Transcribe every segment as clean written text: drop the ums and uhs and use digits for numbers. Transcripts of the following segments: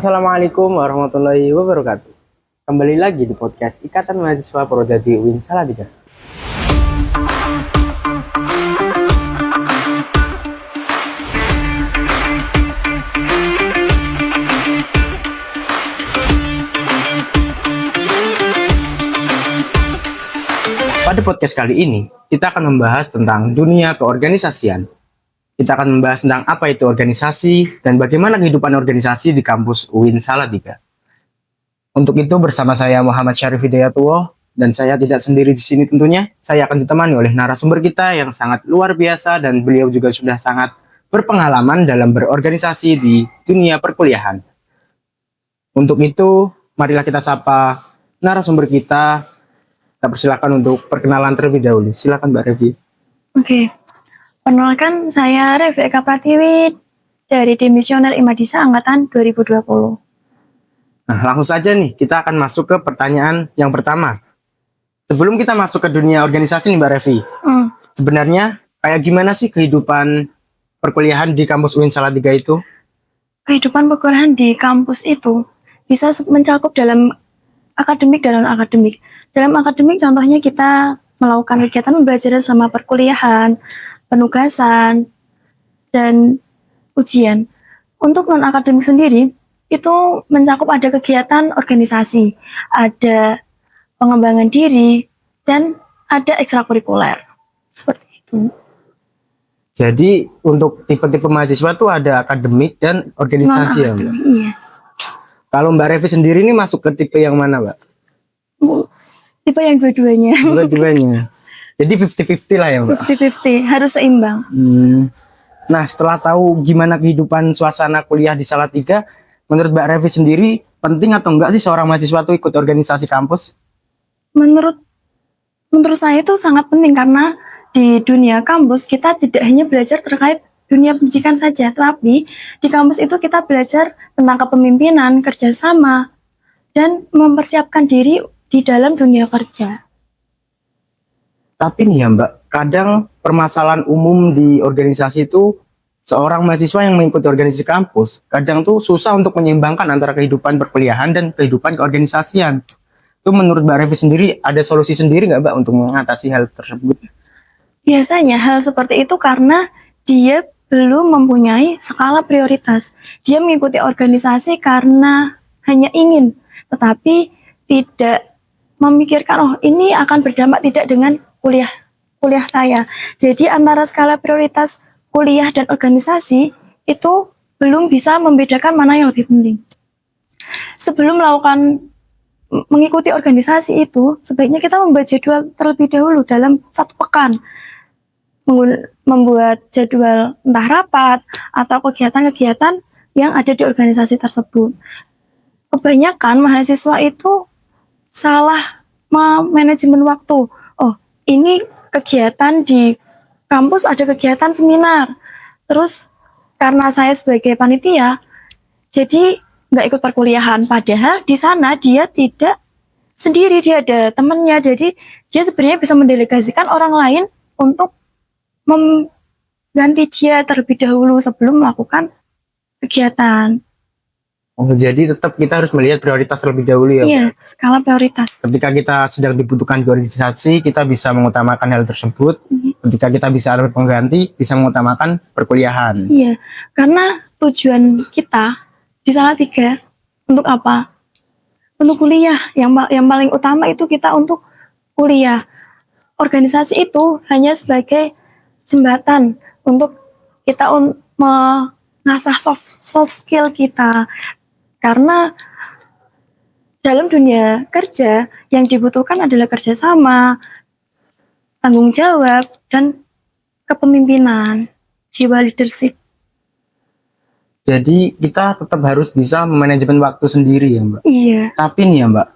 Assalamualaikum warahmatullahi wabarakatuh. Kembali lagi di podcast Ikatan Mahasiswa Prodadi UIN Salatiga. Pada podcast kali ini, kita akan membahas tentang dunia keorganisasian. Kita akan membahas tentang apa itu organisasi dan bagaimana kehidupan organisasi di kampus UIN Salatiga. Untuk itu bersama saya Muhammad Syarif Hidayatullah dan saya tidak sendiri di sini tentunya. Saya akan ditemani oleh narasumber kita yang sangat luar biasa dan beliau juga sudah sangat berpengalaman dalam berorganisasi di dunia perkuliahan. Untuk itu, marilah kita sapa narasumber kita. Kita persilakan untuk perkenalan terlebih dahulu. Silakan Mbak Revi. Oke. Perkenalkan, saya Revi Eka Pratiwi dari Dimisioner Imadisa Angkatan 2020. Nah, langsung saja nih, kita akan masuk ke pertanyaan yang pertama. Sebelum kita masuk ke dunia organisasi nih Mbak Revi, sebenarnya kayak gimana sih kehidupan perkuliahan di kampus UIN Salatiga itu? Kehidupan perkuliahan di kampus itu bisa mencakup dalam akademik dan non-akademik. Dalam akademik contohnya kita melakukan kegiatan pembelajaran selama perkuliahan, penugasan, dan ujian. Untuk non-akademik sendiri, itu mencakup ada kegiatan organisasi, ada pengembangan diri, dan ada ekstrakurikuler. Seperti itu. Jadi untuk tipe-tipe mahasiswa tuh ada akademik dan organisasi ya Mbak? Iya. Kalau Mbak Revi sendiri ini masuk ke tipe yang mana Mbak? Tipe yang dua-duanya. Dua-duanya. Jadi 50-50 lah ya Mbak? 50-50, harus seimbang. Nah setelah tahu gimana kehidupan suasana kuliah di Salatiga, menurut Mbak Revi sendiri penting atau enggak sih seorang mahasiswa tuh ikut organisasi kampus? Menurut saya itu sangat penting karena di dunia kampus kita tidak hanya belajar terkait dunia pendidikan saja, tapi di kampus itu kita belajar tentang kepemimpinan, kerjasama, dan mempersiapkan diri di dalam dunia kerja. Tapi nih ya Mbak, kadang permasalahan umum di organisasi itu seorang mahasiswa yang mengikuti organisasi kampus kadang tuh susah untuk menyeimbangkan antara kehidupan perkuliahan dan kehidupan keorganisasian. Itu menurut Mbak Revi sendiri ada solusi sendiri nggak Mbak untuk mengatasi hal tersebut? Biasanya hal seperti itu karena dia belum mempunyai skala prioritas. Dia mengikuti organisasi karena hanya ingin, tetapi tidak memikirkan, oh ini akan berdampak tidak dengan kuliah saya. Jadi antara skala prioritas kuliah dan organisasi itu belum bisa membedakan mana yang lebih penting. Sebelum mengikuti organisasi itu, sebaiknya kita membuat jadwal terlebih dahulu dalam 1 pekan. Membuat jadwal entah rapat atau kegiatan-kegiatan yang ada di organisasi tersebut. Kebanyakan mahasiswa itu salah manajemen waktu. Oh, ini kegiatan di kampus ada kegiatan seminar. Terus karena saya sebagai panitia, jadi nggak ikut perkuliahan. Padahal di sana dia tidak sendiri, dia ada temannya. Jadi dia sebenarnya bisa mendelegasikan orang lain untuk mengganti dia terlebih dahulu sebelum melakukan kegiatan. Oh, jadi tetap kita harus melihat prioritas terlebih dahulu ya. Iya, skala prioritas. Ketika kita sedang dibutuhkan di organisasi, kita bisa mengutamakan hal tersebut. Ketika kita bisa ada pengganti, bisa mengutamakan perkuliahan. Iya, karena tujuan kita di Salatiga untuk apa? Untuk kuliah. Yang paling utama itu kita untuk kuliah. Organisasi itu hanya sebagai jembatan untuk kita mengasah soft skill kita. Karena dalam dunia kerja yang dibutuhkan adalah kerjasama, tanggung jawab, dan kepemimpinan, jiwa leadership. Jadi kita tetap harus bisa manajemen waktu sendiri ya Mbak. Iya. Tapi nih ya Mbak,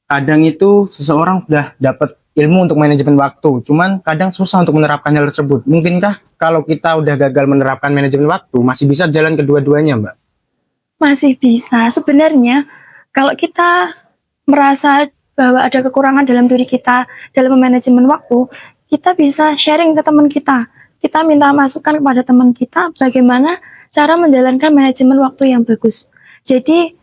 kadang itu seseorang sudah dapat ilmu untuk manajemen waktu, cuman kadang susah untuk menerapkan hal tersebut. Mungkinkah kalau kita udah gagal menerapkan manajemen waktu, masih bisa jalan kedua-duanya Mbak? Masih bisa. Sebenarnya kalau kita merasa bahwa ada kekurangan dalam diri kita dalam manajemen waktu, kita bisa sharing ke teman kita. Kita minta masukan kepada teman kita bagaimana cara menjalankan manajemen waktu yang bagus. Jadi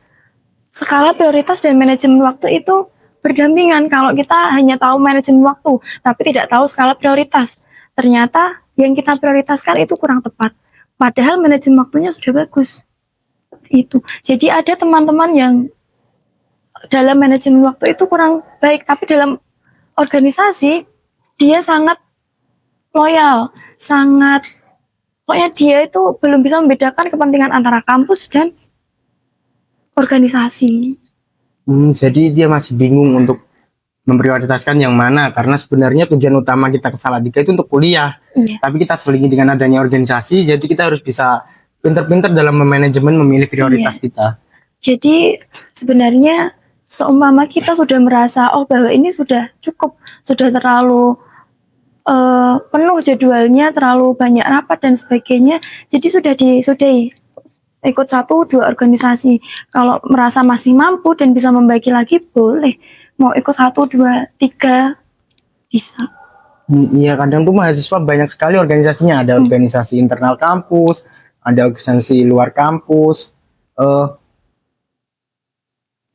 skala prioritas dan manajemen waktu itu berdampingan. Kalau kita hanya tahu manajemen waktu, tapi tidak tahu skala prioritas, ternyata yang kita prioritaskan itu kurang tepat. Padahal manajemen waktunya sudah bagus. Itu. Jadi ada teman-teman yang dalam manajemen waktu itu kurang baik, tapi dalam organisasi dia sangat loyal, sangat pokoknya dia itu belum bisa membedakan kepentingan antara kampus dan organisasi. Jadi dia masih bingung untuk memprioritaskan yang mana, karena sebenarnya tujuan utama kita ke Salatiga itu untuk kuliah. Iya. Tapi kita selingi dengan adanya organisasi, jadi kita harus bisa pinter-pinter dalam memanajemen memilih prioritas kita. Jadi sebenarnya seumpama kita sudah merasa bahwa ini sudah cukup, sudah terlalu penuh jadwalnya, terlalu banyak rapat dan sebagainya, jadi sudah disudahi ikut 1-2 organisasi. Kalau merasa masih mampu dan bisa membagi lagi, boleh mau ikut 1-2-3 bisa. Iya, kadang tuh mahasiswa banyak sekali organisasinya. Ada organisasi internal kampus, ada organisasi luar kampus.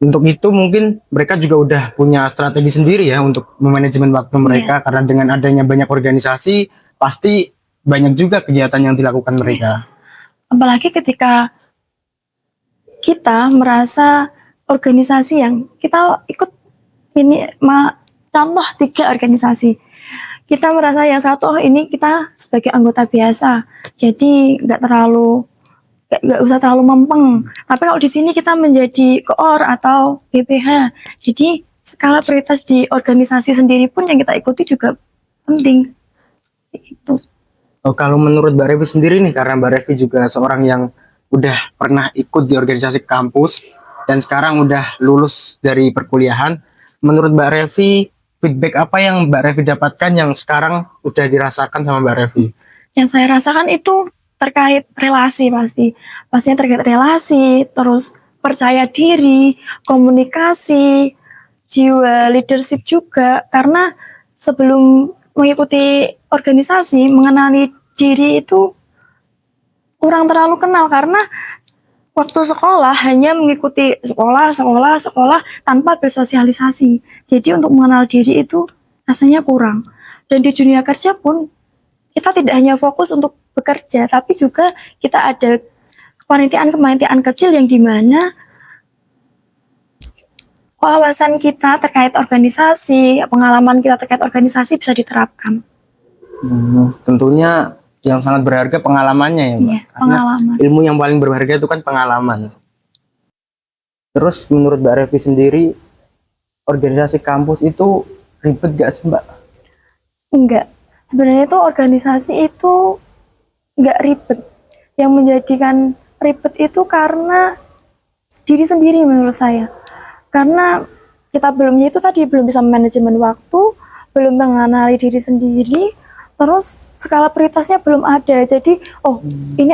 Untuk itu mungkin mereka juga udah punya strategi sendiri ya untuk memanajemen waktu mereka, karena dengan adanya banyak organisasi pasti banyak juga kegiatan yang dilakukan mereka. Apalagi ketika kita merasa organisasi yang kita ikut ini, contoh 3 organisasi, kita merasa yang satu ini kita sebagai anggota biasa, jadi nggak usah terlalu mempeng. Tapi kalau di sini kita menjadi koor atau BPH, jadi skala prioritas di organisasi sendiri pun yang kita ikuti juga penting. Itu. Kalau menurut Mbak Revi sendiri nih, karena Mbak Revi juga seorang yang udah pernah ikut di organisasi kampus dan sekarang udah lulus dari perkuliahan, menurut Mbak Revi feedback apa yang Mbak Revi dapatkan yang sekarang udah dirasakan sama Mbak Revi? Yang saya rasakan itu terkait relasi, pastinya terkait relasi, terus percaya diri, komunikasi, jiwa leadership juga, karena sebelum mengikuti organisasi, mengenali diri itu kurang terlalu kenal, karena waktu sekolah hanya mengikuti sekolah tanpa bersosialisasi. Jadi untuk mengenal diri itu rasanya kurang. Dan di dunia kerja pun kita tidak hanya fokus untuk bekerja, tapi juga kita ada kepanitiaan kecil yang dimana wawasan kita terkait organisasi, pengalaman kita terkait organisasi bisa diterapkan. Tentunya yang sangat berharga pengalamannya ya, Mbak. Iya, Karena pengalaman. ilmu yang paling berharga itu kan pengalaman. Terus menurut Mbak Revi sendiri, organisasi kampus itu ribet gak sih, Mbak? Enggak. Sebenarnya itu organisasi itu enggak ribet. Yang menjadikan ribet itu karena diri sendiri menurut saya. Karena kita belum bisa manajemen waktu, belum mengenali diri sendiri, terus skala prioritasnya belum ada. Jadi, ini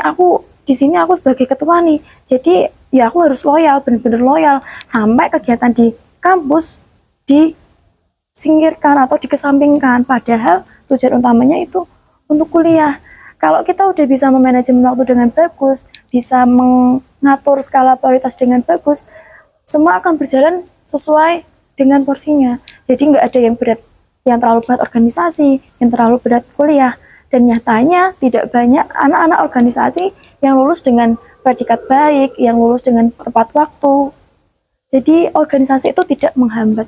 di sini aku sebagai ketua nih. Jadi, ya aku harus loyal, benar-benar loyal sampai kegiatan di kampus disingkirkan atau dikesampingkan. Padahal tujuan utamanya itu untuk kuliah. Kalau kita udah bisa memanajemen waktu dengan bagus, bisa mengatur skala prioritas dengan bagus, semua akan berjalan sesuai dengan porsinya. Jadi nggak ada yang terlalu berat organisasi, yang terlalu berat kuliah. Dan nyatanya tidak banyak anak-anak organisasi yang lulus dengan predikat baik, yang lulus dengan tepat waktu. Jadi organisasi itu tidak menghambat.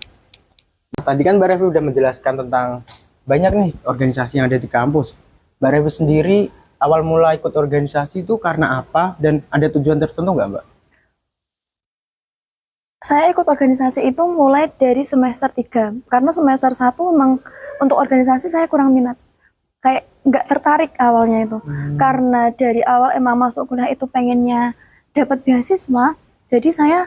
Tadi kan Mbak Revi udah menjelaskan tentang banyak nih organisasi yang ada di kampus. Mbak Revi sendiri awal mula ikut organisasi itu karena apa dan ada tujuan tertentu nggak, Mbak? Saya ikut organisasi itu mulai dari semester 3, karena semester 1 memang untuk organisasi saya kurang minat. Kayak nggak tertarik awalnya itu. Karena dari awal emang masuk kuliah itu pengennya dapat beasiswa, jadi saya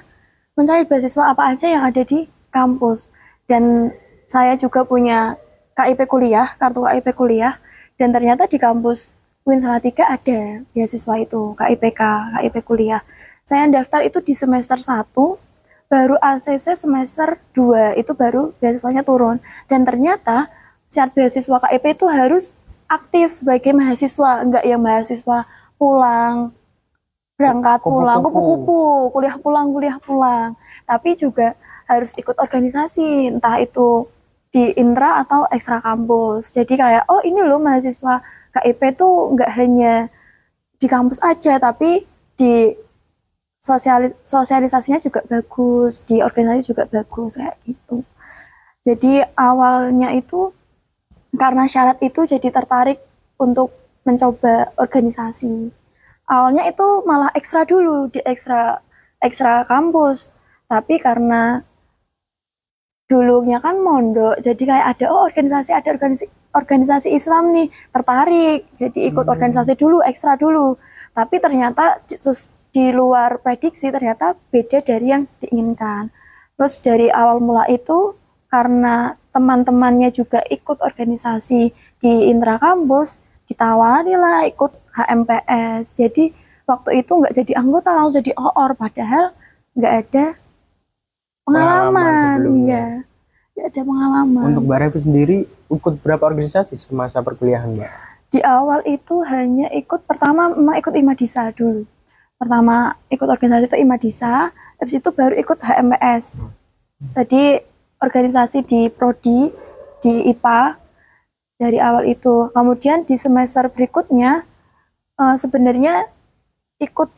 mencari beasiswa apa aja yang ada di kampus. Dan saya juga punya KIP kuliah, kartu KIP kuliah, dan ternyata di kampus UIN Salatiga ada beasiswa itu, KIP kuliah. Saya daftar itu di semester 1, baru ACC semester 2, itu baru beasiswanya turun. Dan ternyata syarat beasiswa KIP itu harus aktif sebagai mahasiswa, enggak yang mahasiswa pulang berangkat pulang, Kupu-kupu. kupu-kupu, kuliah pulang. Tapi juga harus ikut organisasi, entah itu di intra atau ekstra kampus. Jadi kayak, oh ini loh mahasiswa KIP tuh nggak hanya di kampus aja, tapi di sosialisasinya juga bagus, di organisasi juga bagus, kayak gitu. Jadi awalnya itu karena syarat itu jadi tertarik untuk mencoba organisasi. Awalnya itu malah ekstra dulu di ekstra kampus, tapi karena dulunya kan mondok, jadi kayak ada organisasi Islam nih, tertarik, jadi ikut organisasi dulu, ekstra dulu. Tapi ternyata di luar prediksi, ternyata beda dari yang diinginkan. Terus dari awal mula itu karena teman-temannya juga ikut organisasi di intra kampus, ditawari lah ikut HMPS. Jadi waktu itu nggak jadi anggota, langsung jadi OOR, padahal nggak ada pengalaman. sebelumnya. Iya, nggak ada pengalaman. Untuk Mbak Revi sendiri ikut berapa organisasi semasa perkuliahan, Mbak? Di awal itu hanya pertama memang ikut IMADISA dulu. Pertama ikut organisasi itu IMADISA, habis itu baru ikut HMPS. Tadi organisasi di Prodi, di IPA, dari awal itu. Kemudian di semester berikutnya, sebenarnya ikut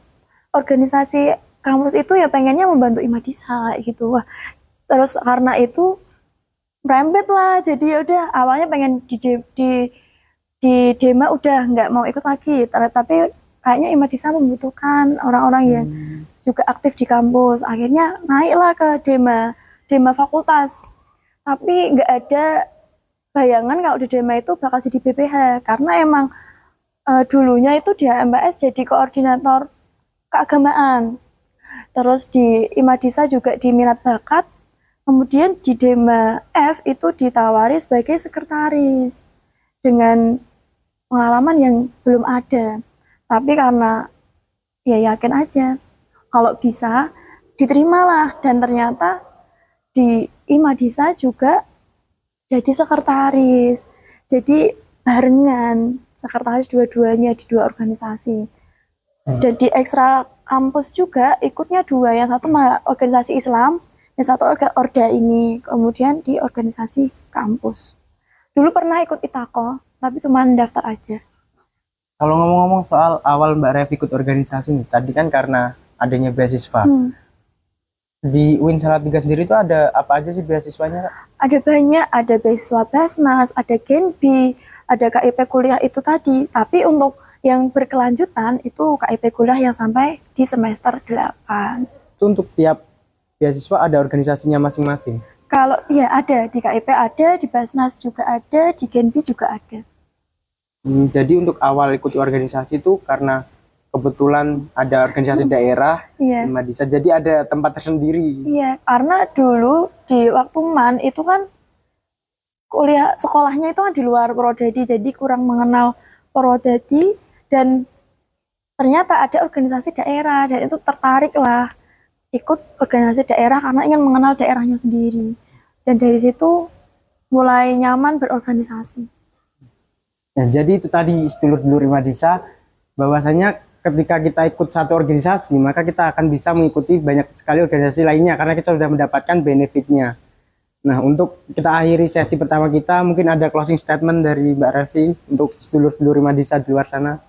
organisasi kampus itu ya pengennya membantu IMADISA gitu. Wah, terus karena itu merembet lah, jadi ya udah awalnya pengen di Dema udah nggak mau ikut lagi, tapi kayaknya IMADISA membutuhkan orang-orang yang juga aktif di kampus. Akhirnya naiklah ke Dema fakultas, tapi nggak ada bayangan kalau di Dema itu bakal jadi BPH, karena emang dulunya itu di HMPS jadi koordinator keagamaan, terus di IMADISA juga di minat bakat, kemudian di Dema F itu ditawari sebagai sekretaris dengan pengalaman yang belum ada. Tapi karena ya yakin aja kalau bisa diterimalah, dan ternyata di IMADISA juga jadi sekretaris. Jadi barengan sekretaris dua-duanya di dua organisasi. Dan di ekstra kampus juga ikutnya dua, yang satu organisasi Islam, yang satu Orda ini, kemudian di organisasi kampus. Dulu pernah ikut ITAKO, tapi cuma daftar aja. Kalau ngomong-ngomong soal awal Mbak Revi ikut organisasi nih, tadi kan karena adanya beasiswa. Di UIN Salatiga sendiri itu ada apa aja sih beasiswanya, Kak? Ada banyak, ada beasiswa Basnas, ada Genbi, ada KIP kuliah itu tadi. Tapi untuk yang berkelanjutan itu KIP kuliah yang sampai di semester 8. Itu untuk tiap beasiswa ada organisasinya masing-masing? Kalau ya ada, di KIP ada, di Basnas juga ada, di Genbi juga ada. Jadi untuk awal ikut organisasi itu karena kebetulan ada organisasi daerah, Iya. IMADISA, jadi ada tempat tersendiri. Iya, karena dulu di waktu MAN itu kan kuliah sekolahnya itu kan di luar Prodadi, jadi kurang mengenal Prodadi, dan ternyata ada organisasi daerah, dan itu tertarik lah ikut organisasi daerah karena ingin mengenal daerahnya sendiri, dan dari situ mulai nyaman berorganisasi. Nah, jadi itu tadi sedulur-sedulur IMADISA, bahwasanya ketika kita ikut satu organisasi, maka kita akan bisa mengikuti banyak sekali organisasi lainnya karena kita sudah mendapatkan benefitnya. Nah, untuk kita akhiri sesi pertama kita, mungkin ada closing statement dari Mbak Revi untuk sedulur-sedulur IMADISA di luar sana.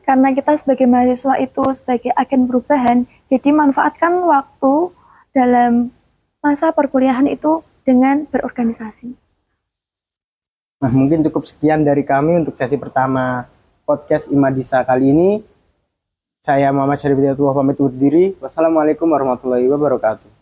Karena kita sebagai mahasiswa itu sebagai agen perubahan, jadi manfaatkan waktu dalam masa perkuliahan itu dengan berorganisasi. Nah, mungkin cukup sekian dari kami untuk sesi pertama podcast IMADISA kali ini. Saya Muhammad Syarif Hidayatullah pamit undur diri. Wassalamualaikum warahmatullahi wabarakatuh.